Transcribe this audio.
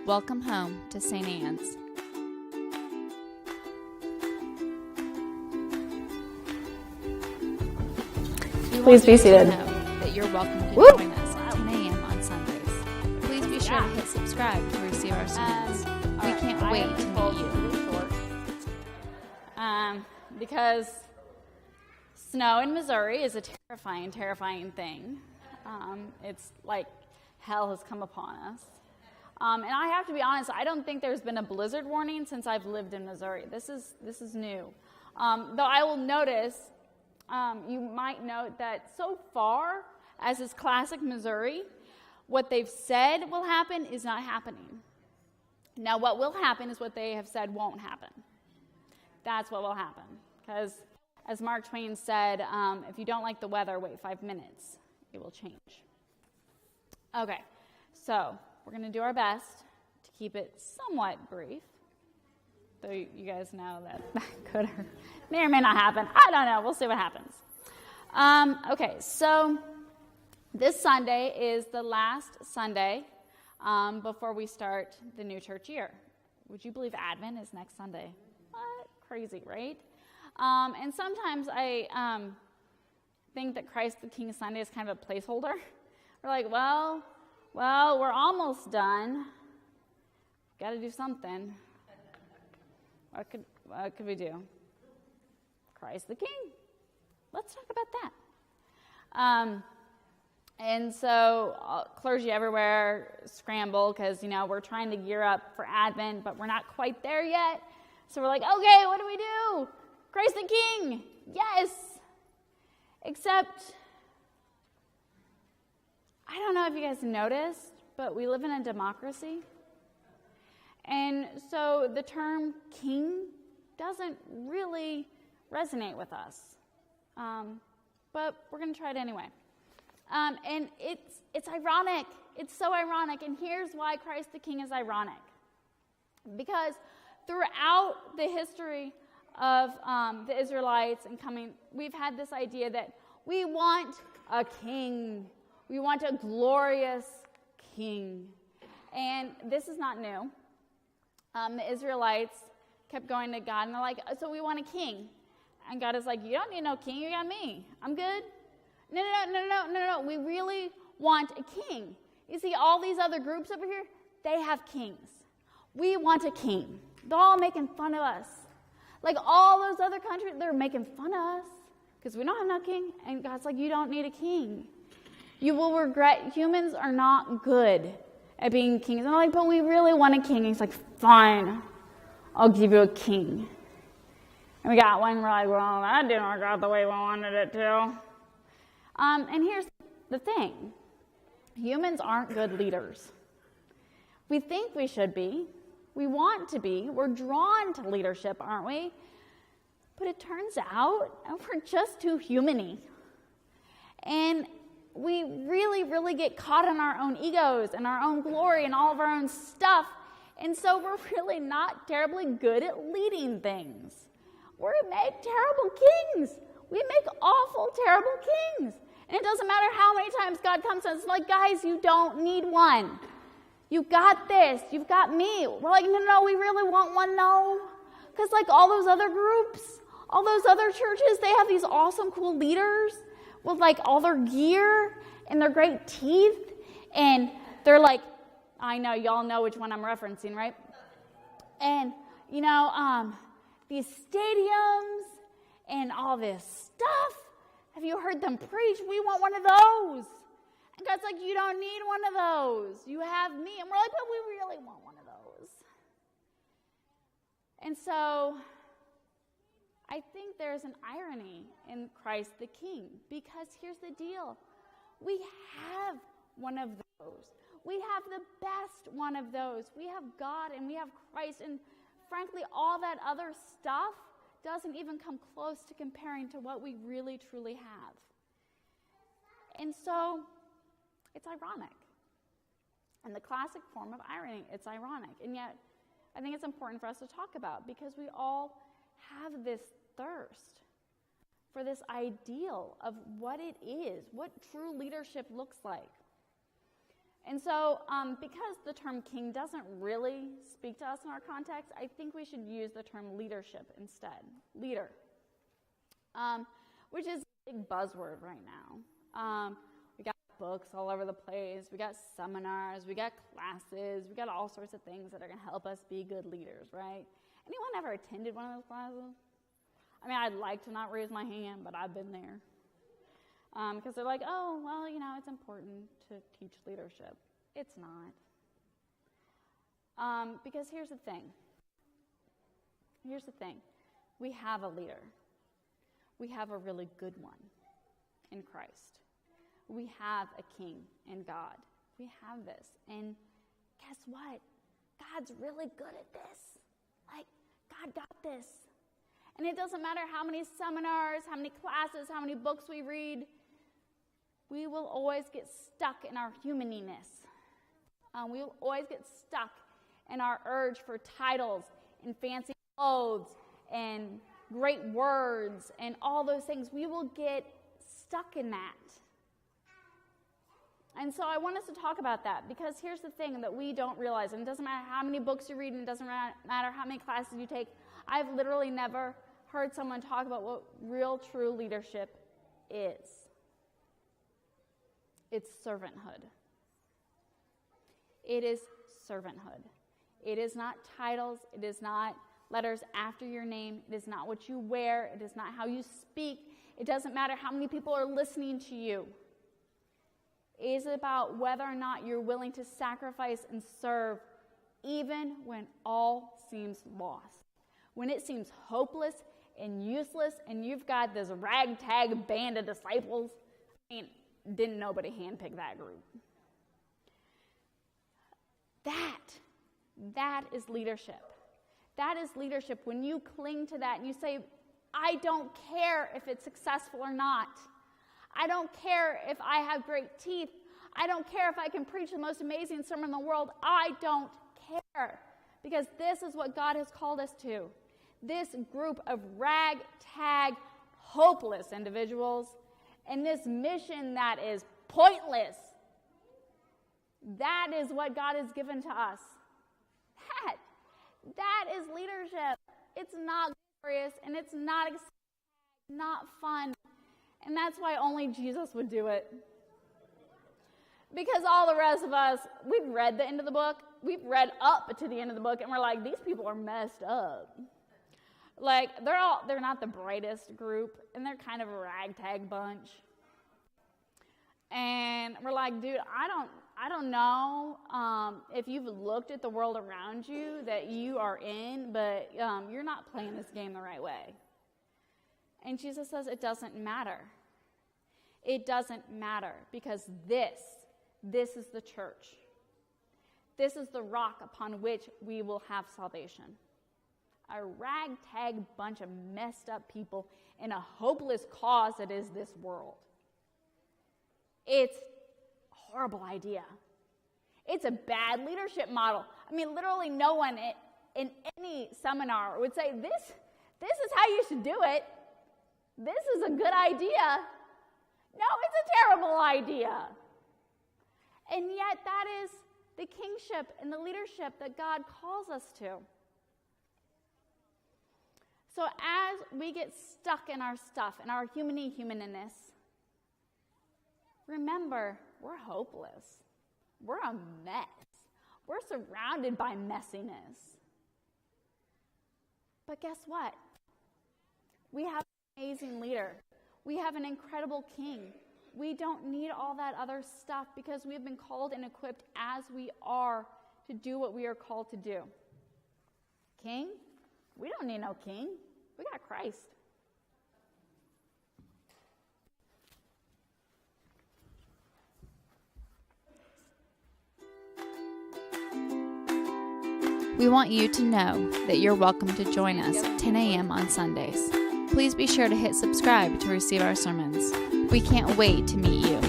Welcome home to St. Anne's. Please be seated. That you're welcome to Woo! join us at 10 a.m. on Sundays. Please be sure to hit subscribe to receive our sermons. We can't wait to meet you. Because snow in Missouri is a terrifying, terrifying thing. It's like hell has come upon us. And I have to be honest, I don't think there's been a blizzard warning since I've lived in Missouri. This is new. Though I will notice, you might note that so far, as is classic Missouri, what they've said will happen is not happening. Now, what will happen is what they have said won't happen. That's what will happen. Because, as Mark Twain said, if you don't like the weather, wait 5 minutes. It will change. Okay, so we're going to do our best to keep it somewhat brief. Though you guys know that could or may or may not happen. I don't know. We'll see what happens. Okay, so this Sunday is the last Sunday before we start the new church year. Would you believe Advent is next Sunday? What? Crazy, right? And sometimes I think that Christ the King Sunday is kind of a placeholder. We're like, well, we're almost done. Got to do something. What could we do? Christ the King. Let's talk about that. And so clergy everywhere scramble because, we're trying to gear up for Advent, but we're not quite there yet. So we're like, okay, what do we do? Christ the King. Yes. Except, I don't know if you guys noticed, but we live in a democracy. And so the term king doesn't really resonate with us. But we're going to try it anyway. And it's ironic. It's so ironic. And here's why Christ the King is ironic. Because throughout the history of the Israelites and coming, we've had this idea that we want a king. We want a glorious king. And this is not new. The Israelites kept going to God, and they're like, so we want a king. And God is like, you don't need no king, you got me. I'm good. No. We really want a king. You see, all these other groups over here, they have kings. We want a king. They're all making fun of us. Like all those other countries, they're making fun of us because we don't have no king. And God's like, you don't need a king. You will regret, humans are not good at being kings. And they're like, but we really want a king. And he's like, fine, I'll give you a king. And we got one, we're like, well, that didn't work out the way we wanted it to. And here's the thing. Humans aren't good leaders. We think we should be. We want to be. We're drawn to leadership, aren't we? But it turns out we're just too human-y. And we really, really get caught in our own egos and our own glory and all of our own stuff. And so we're really not terribly good at leading things. We make terrible kings. We make awful, terrible kings. And it doesn't matter how many times God comes to us. It's like, guys, you don't need one. You got this. You've got me. We're like, no, we really want one, though. Because like all those other groups, all those other churches, they have these awesome, cool leaders with like all their gear and their great teeth. And they're like, I know, y'all know which one I'm referencing, right? And, these stadiums and all this stuff. Have you heard them preach? We want one of those. And God's like, you don't need one of those. You have me. And we're like, but we really want one of those. And so I think there's an irony in Christ the King, because here's the deal. We have one of those. We have the best one of those. We have God and we have Christ. And frankly, all that other stuff doesn't even come close to comparing to what we really, truly have. And so it's ironic. In the classic form of irony, it's ironic. And yet, I think it's important for us to talk about, because we all have this thirst for this ideal of what it is, what true leadership looks like. And so because the term king doesn't really speak to us in our context, I think we should use the term leadership instead. Leader. Which is a big buzzword right now. We got books all over the place. We got seminars. We got classes. We got all sorts of things that are going to help us be good leaders, right? Anyone ever attended one of those classes? I mean, I'd like to not raise my hand, but I've been there. Because they're like, oh, well, it's important to teach leadership. It's not. Because here's the thing. We have a leader. We have a really good one in Christ. We have a king in God. We have this. And guess what? God's really good at this. Like, God got this. And it doesn't matter how many seminars, how many classes, how many books we read, we will always get stuck in our humaniness. We will always get stuck in our urge for titles and fancy clothes and great words and all those things. We will get stuck in that. And so I want us to talk about that, because here's the thing that we don't realize, and it doesn't matter how many books you read, and it doesn't matter how many classes you take. I've literally never heard someone talk about what real, true leadership is. It's servanthood. It is servanthood. It is not titles. It is not letters after your name. It is not what you wear. It is not how you speak. It doesn't matter how many people are listening to you. It is about whether or not you're willing to sacrifice and serve even when all seems lost. When it seems hopeless and useless and you've got this ragtag band of disciples. I mean, didn't nobody handpick that group. That is leadership. That is leadership when you cling to that and you say, I don't care if it's successful or not. I don't care if I have great teeth. I don't care if I can preach the most amazing sermon in the world. I don't care, because this is what God has called us to. This group of ragtag, hopeless individuals, and this mission that is pointless. That is what God has given to us. That is leadership. It's not glorious, and it's not exciting, not fun. And that's why only Jesus would do it. Because all the rest of us, we've read the end of the book. We've read up to the end of the book, and we're like, these people are messed up. Like, they're not the brightest group, and they're kind of a ragtag bunch. And we're like, dude, I don't know if you've looked at the world around you that you are in, but you're not playing this game the right way. And Jesus says it doesn't matter. It doesn't matter, because this is the church. This is the rock upon which we will have salvation. A ragtag bunch of messed up people in a hopeless cause that is this world. It's a horrible idea. It's a bad leadership model. I mean, literally no one in any seminar would say, this is how you should do it. This is a good idea. No, it's a terrible idea. And yet that is the kingship and the leadership that God calls us to. So as we get stuck in our stuff, in our humaniness, remember, we're hopeless. We're a mess. We're surrounded by messiness. But guess what? We have an amazing leader. We have an incredible king. We don't need all that other stuff, because we have been called and equipped as we are to do what we are called to do. King? We don't need no king. We got Christ. We want you to know that you're welcome to join us at 10 a.m. on Sundays. Please be sure to hit subscribe to receive our sermons. We can't wait to meet you.